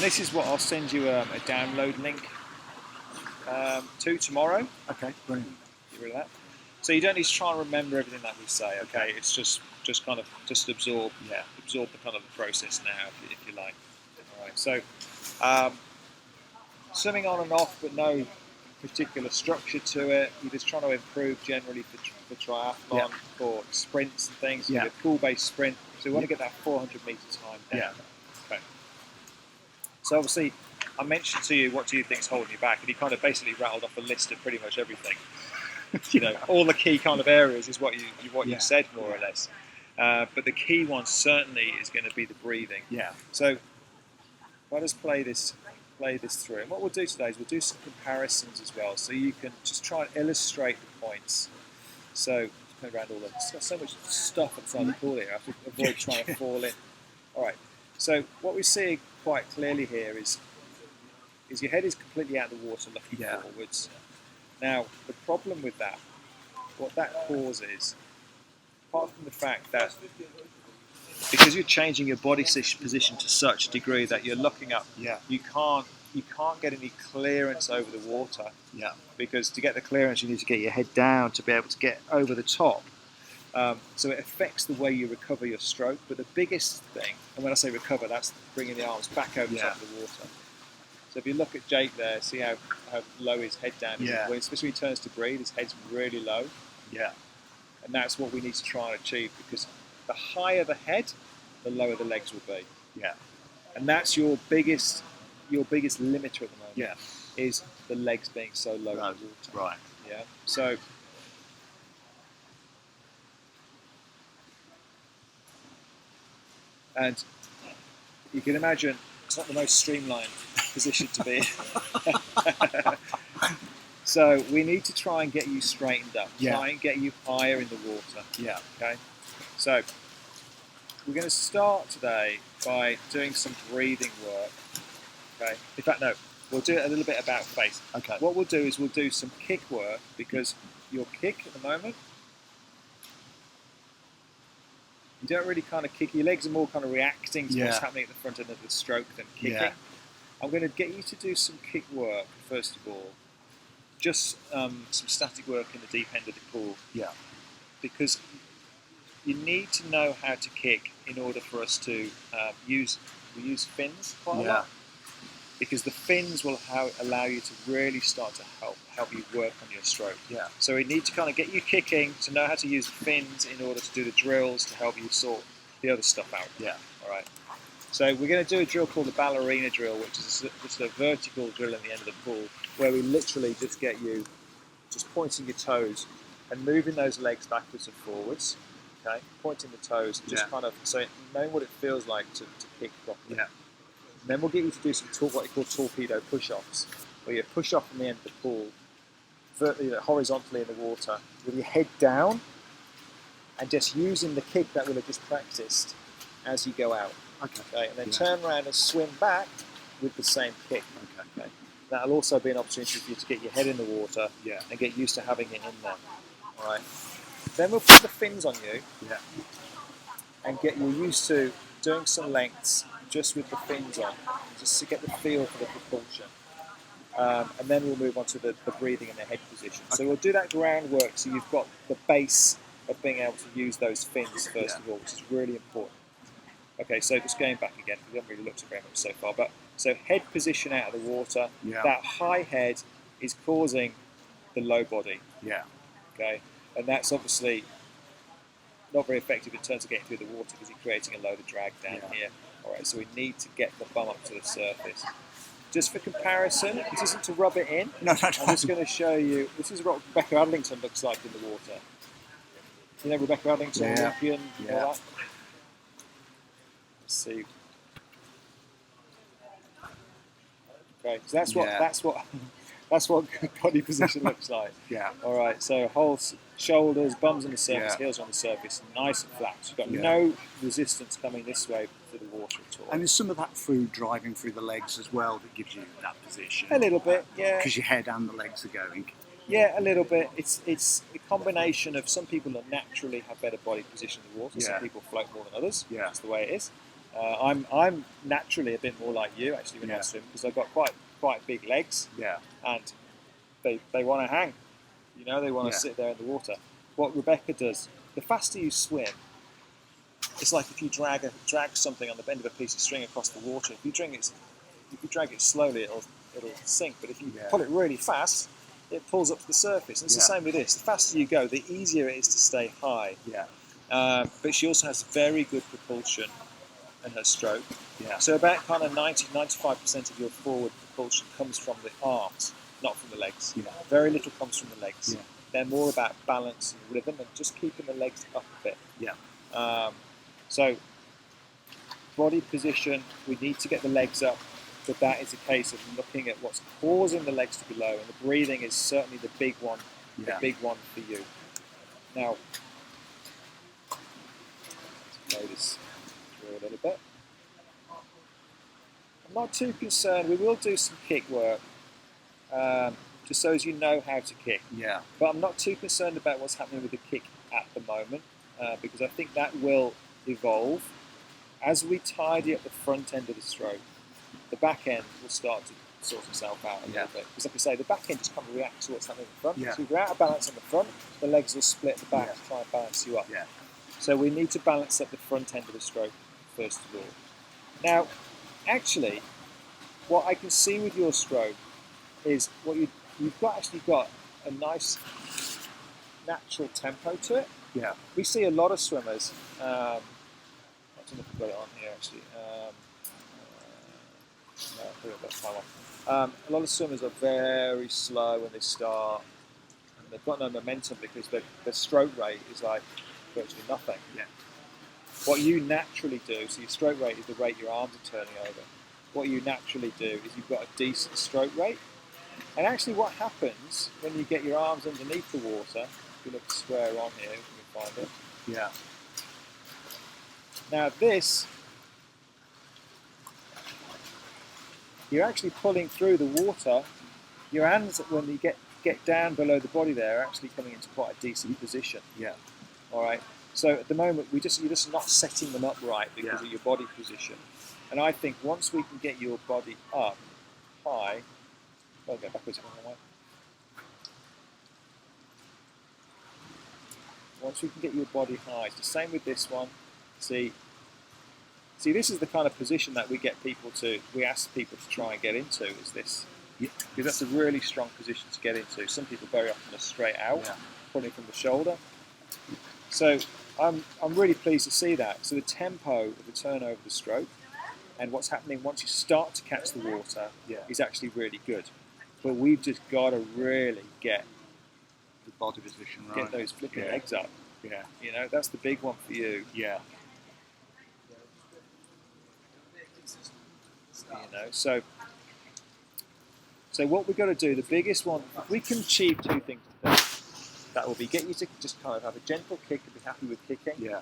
This is what I'll send you a download link to tomorrow. Okay, brilliant. Get rid of that. So you don't need to try and remember everything that we say. Okay, it's just kind of absorb the kind of the process now, if you like. All right. So swimming on and off, but no particular structure to it. You're just trying to improve generally for triathlon, for sprints and things. So a pool-based sprint. So we want to get that 400 meter time down. Yeah. Okay. So obviously, I mentioned to you, what do you think's holding you back? And you kind of basically rattled off a list of pretty much everything. You know, all the key kind of areas is what you said, more or less. But the key one certainly is going to be the breathing. Yeah. So let us play this through. And what we'll do today is we'll do some comparisons as well, so you can just try and illustrate the points. So just around all that. There's got so much stuff outside the pool here. I have to avoid trying to fall in. All right. So what we see quite clearly here is your head is completely out of the water, looking forwards. Now, the problem with that, what that causes, apart from the fact that because you're changing your body position to such a degree that you're looking up, you can't get any clearance over the water. Yeah. Because to get the clearance, you need to get your head down to be able to get over the top. So it affects the way you recover your stroke. But the biggest thing, and when I say recover, that's bringing the arms back over the top of the water. So if you look at Jake there, see how low his head down is. When especially when he turns to breathe, his head's really low. Yeah. And that's what we need to try and achieve, because the higher the head, the lower the legs will be. Yeah. And that's your biggest limiter at the moment. Yeah. Is the legs being so low in the water. Right. Yeah. So and you can imagine it's not the most streamlined position to be in. So we need to try and get you straightened up. Try and get you higher in the water. Yeah. Okay. So we're going to start today by doing some breathing work. Okay. In fact, no. We'll do a little bit about face. Okay. What we'll do is we'll do some kick work, because your kick at the moment, you don't really kind of kick. Your legs are more kind of reacting to what's happening at the front end of the stroke than kicking. Yeah. I'm going to get you to do some kick work first of all. Just some static work in the deep end of the pool. Yeah. Because you need to know how to kick in order for us to we use fins quite a lot. Because the fins will allow you to really start to help you work on your stroke. Yeah. So we need to kind of get you kicking to know how to use fins in order to do the drills to help you sort the other stuff out. Yeah. All right. So we're going to do a drill called the ballerina drill, which is just a vertical drill in the end of the pool, where we literally just get you just pointing your toes and moving those legs backwards and forwards. Okay. Pointing the toes, just kind of knowing what it feels like to kick properly. Yeah. And then we'll get you to do some what we call torpedo push-offs, where you push off from the end of the pool, horizontally in the water, with your head down, and just using the kick that we'll have just practiced as you go out. Okay. And then turn around and swim back with the same kick. Okay. That'll also be an opportunity for you to get your head in the water and get used to having it in there. All right. Then we'll put the fins on you and get you used to doing some lengths just with the fins on, just to get the feel for the propulsion. And then we'll move on to the breathing and the head position. So we'll do that groundwork so you've got the base of being able to use those fins first of all, which is really important. Okay, so just going back again, we haven't really looked at very much so far, but so head position out of the water, that high head is causing the low body. Yeah. Okay, and that's obviously not very effective in terms of getting through the water because you're creating a load of drag down here. All right, so we need to get the bum up to the surface. Just for comparison, this isn't to rub it in. No. I'm just going to show you. This is what Rebecca Adlington looks like in the water. You know Rebecca Adlington, Olympian, all that. Let's see. Okay, so that's what good body position looks like. Yeah. All right, so whole shoulders, bums on the surface, heels on the surface, nice and flat. So you've got no resistance coming this way to the water at all. And is some of that through driving through the legs as well that gives you that position? A little bit, yeah. Because your head and the legs are going. Yeah, a little bit. It's a combination of some people that naturally have better body position in the water. Some people float more than others. Yeah. That's the way it is. I'm naturally a bit more like you actually when I swim, because I've got quite big legs, Yeah. and they want to hang. You know, they want to sit there in the water. What Rebecca does, the faster you swim, it's like if you drag something on the end of a piece of string across the water. If you drag it slowly, it'll sink. But if you pull it really fast, it pulls up to the surface. And it's the same with this. The faster you go, the easier it is to stay high. Yeah. But she also has very good propulsion in her stroke. Yeah. So about kind of 90-95% of your forward propulsion comes from the arms, not from the legs. Yeah. Very little comes from the legs. Yeah. They're more about balance and rhythm and just keeping the legs up a bit. Yeah. So body position, we need to get the legs up, but that is a case of looking at what's causing the legs to be low, and the breathing is certainly the big one. The big one for you. Now, let's play this through a little bit. I'm not too concerned. We will do some kick work, just so as you know how to kick. Yeah. But I'm not too concerned about what's happening with the kick at the moment, because I think that will evolve. As we tidy up the front end of the stroke, the back end will start to sort itself out a little bit. Because like I say, the back end just kind of reacts to what's happening in the front. Yeah. So if you're out of balance on the front, the legs will split the back to try and balance you up. Yeah. So we need to balance up the front end of the stroke first of all. Now, actually, what I can see with your stroke is you've actually got a nice natural tempo to it. Yeah. We see a lot of swimmers. I don't know if I've got it on here actually. No, I think that's my one. A lot of swimmers are very slow when they start, and they've got no momentum because their stroke rate is like virtually nothing. Yeah. What you naturally do, so your stroke rate is the rate your arms are turning over. What you naturally do is you've got a decent stroke rate. And actually what happens when you get your arms underneath the water, if you look square on here, if you can find it. Yeah. Now this, you're actually pulling through the water. Your hands, when you get down below the body there, are actually coming into quite a decent position. Yeah. All right. So at the moment, you're just not setting them up right because of your body position. And I think once we can get your body up high, I'll go backwards one way. Once we can get your body high, it's the same with this one. See, this is the kind of position that we ask people to try and get into, is this. Yeah. Because that's a really strong position to get into. Some people very often are straight out, pulling from the shoulder. So I'm really pleased to see that. So the tempo of the turnover of the stroke and what's happening once you start to catch the water is actually really good. But we've just got to really get the body position right. Get those flipping legs up. Yeah. You know, that's the big one for you. Yeah. You know, so what we've got to do, the biggest one, if we can achieve two things today, that will be get you to just kind of have a gentle kick and be happy with kicking,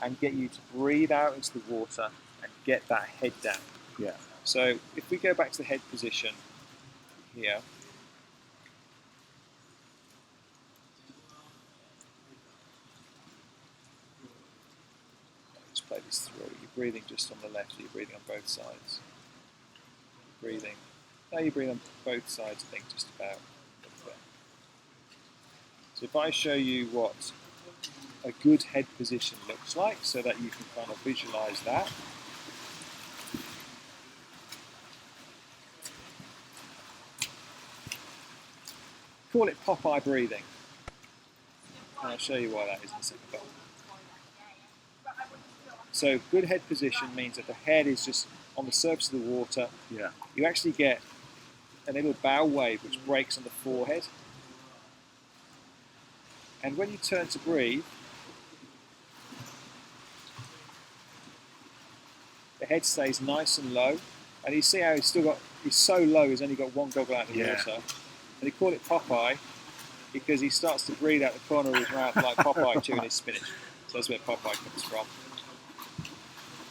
and get you to breathe out into the water and get that head down. Yeah. So if we go back to the head position here, let's play this through. You're breathing just on the left, so you're breathing on both sides. Breathing. Now you breathe on both sides, I think, just about. So if I show you what a good head position looks like, so that you can kind of visualize that. Call it Popeye breathing. And I'll show you why that is in a second. So good head position means that the head is just on the surface of the water. Yeah. You actually get a little bow wave which breaks on the forehead. And when you turn to breathe, the head stays nice and low. And you see how he's so low, he's only got one goggle out of the water. And they call it Popeye because he starts to breathe out the corner of his mouth like Popeye chewing his spinach. So that's where Popeye comes from.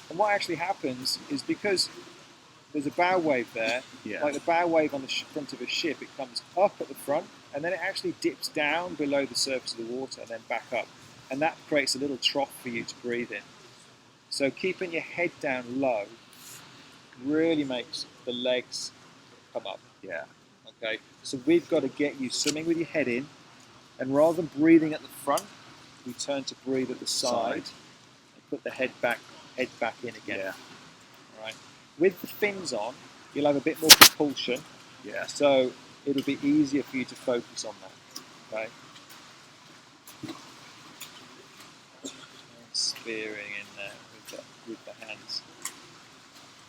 And what actually happens is because there's a bow wave there, like the bow wave on the front of a ship, it comes up at the front and then it actually dips down below the surface of the water and then back up. And that creates a little trough for you to breathe in. So keeping your head down low really makes the legs come up. Yeah. Okay, so we've got to get you swimming with your head in, and rather than breathing at the front, we turn to breathe at the side and put the head back in again. Yeah. All right. With the fins on, you'll have a bit more propulsion. Yeah. So it'll be easier for you to focus on that. Okay. And spearing in there with the hands.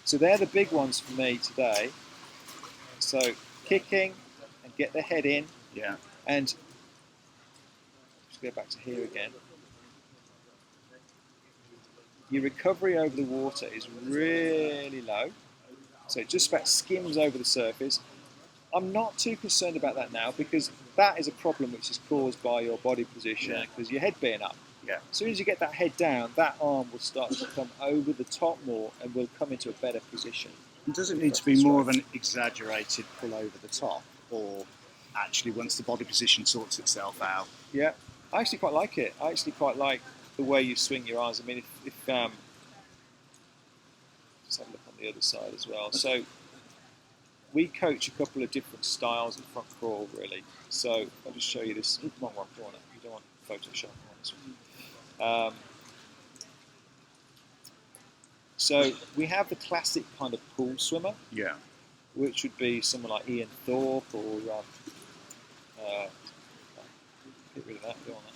So they're the big ones for me today. So kicking and get the head in. Yeah. And just go back to here again. Your recovery over the water is really low. So it just about skims over the surface. I'm not too concerned about that now because that is a problem which is caused by your body position because your head being up. Yeah. As soon as you get that head down, that arm will start to come over the top more and will come into a better position. And does it need to be more of an exaggerated pull over the top, or actually once the body position sorts itself out? Yeah, I actually quite like it. I actually quite like the way you swing your arms. I mean, if let's have a look on the other side as well. So we coach a couple of different styles of front crawl, really. So I'll just show you this. Wrong one, you don't want Photoshop on this one. So we have the classic kind of pool swimmer, Yeah. which would be someone like Ian Thorpe or get rid of that, go on that.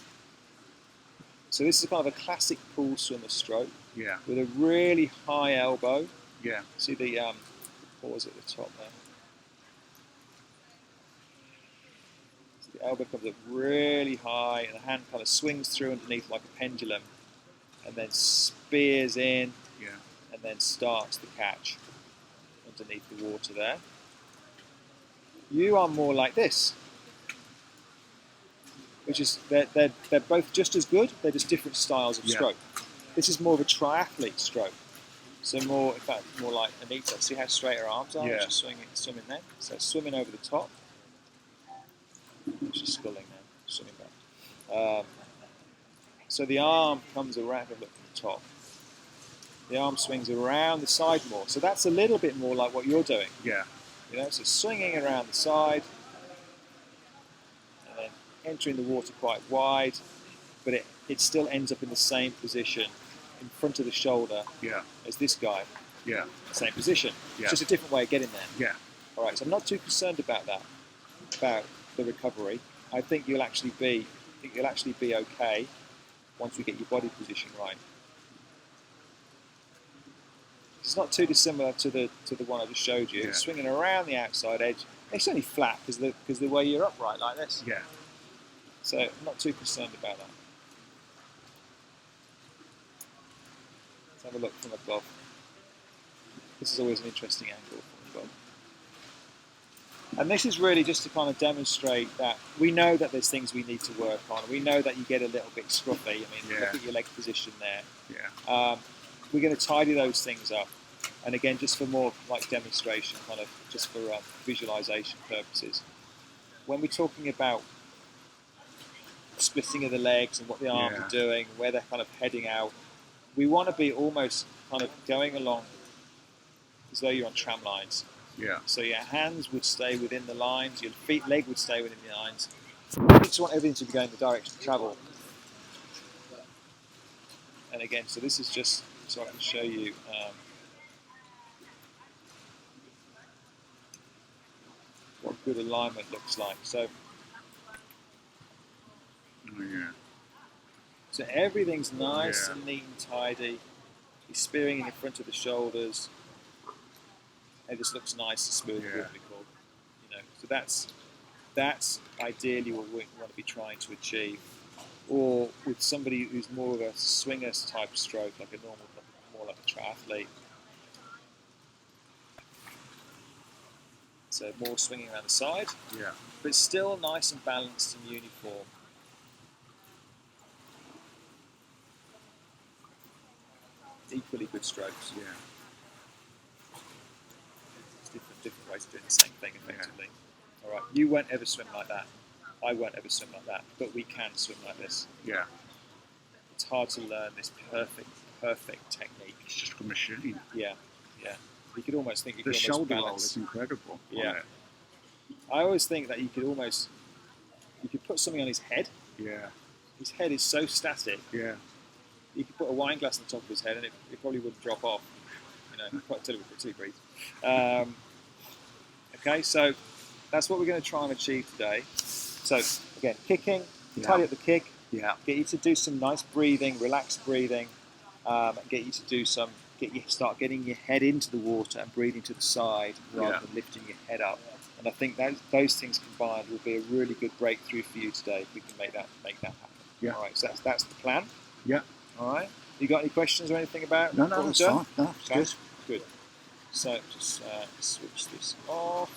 So this is kind of a classic pool swimmer stroke Yeah. with a really high elbow. Yeah. See the pause at the top there. So the elbow comes up really high, and the hand kind of swings through underneath like a pendulum, and then spears in, Yeah. and then starts the catch underneath the water there. You are more like this, which is they're both just as good. They're just different styles of stroke. This is more of a triathlete stroke. So more, in fact, more like Anita. See how straight her arms are? Yeah. She's swimming there. So swimming over the top. She's sculling now, swimming back. So the arm comes around, look at the top. The arm swings around the side more. So that's a little bit more like what you're doing. Yeah. You know, so swinging around the side, and then entering the water quite wide, but it still ends up in the same position in front of the shoulder Yeah. as this guy. Yeah. Same position. Yeah. It's just a different way of getting there. Yeah. All right, so I'm not too concerned about that, about the recovery. I think you'll actually be okay once we get your body position right. It's not too dissimilar to the one I just showed you. Yeah. Swinging around the outside edge. It's only flat because the way you're upright like this. Yeah. So I'm not too concerned about that. Let's have a look from above. This is always an interesting angle from above. And this is really just to kind of demonstrate that we know that there's things we need to work on. We know that you get a little bit scruffy. I mean, look at your leg position there. Yeah. We're going to tidy those things up. And again, just for more like demonstration, kind of just for visualization purposes. When we're talking about splitting of the legs and what the arms are doing, where they're kind of heading out, we want to be almost kind of going along as though you're on tram lines. Yeah. So your hands would stay within the lines, your leg would stay within the lines. You just want everything to be going in the direction of travel. And again, so this is just so I can show you what good alignment looks like. So, so everything's nice and neat and tidy. You're spearing in the front of the shoulders. It just looks nice and smooth, rhythmical. You know, so that's ideally what we want to be trying to achieve. Or with somebody who's more of a swingers type stroke, like a normal, more like a triathlete. So more swinging around the side, but still nice and balanced and uniform. Equally good strokes. Yeah. It's different ways of doing the same thing effectively. All right, you won't ever swim like that. I won't ever swim like that, but we can swim like this. Yeah. It's hard to learn this perfect perfect technique. It's just a machine. Yeah, yeah. You could almost think you The could almost shoulder roll balance. is incredible. Yeah. On it. I always think that you could put something on his head. Yeah. His head is so static. Yeah. You could put a wine glass on the top of his head and it probably wouldn't drop off. You know, quite until he breathes. Okay, so that's what we're going to try and achieve today. So again, kicking, tidy up the kick, Yeah. get you to do some nice breathing, relaxed breathing, get you to start getting your head into the water and breathing to the side rather than lifting your head up. And I think those things combined will be a really good breakthrough for you today if we can make that happen. Yeah. All right, so that's the plan. Yeah. All right. You got any questions or anything about No, what we've that's done? fine. No, it's good. Good. So just switch this off.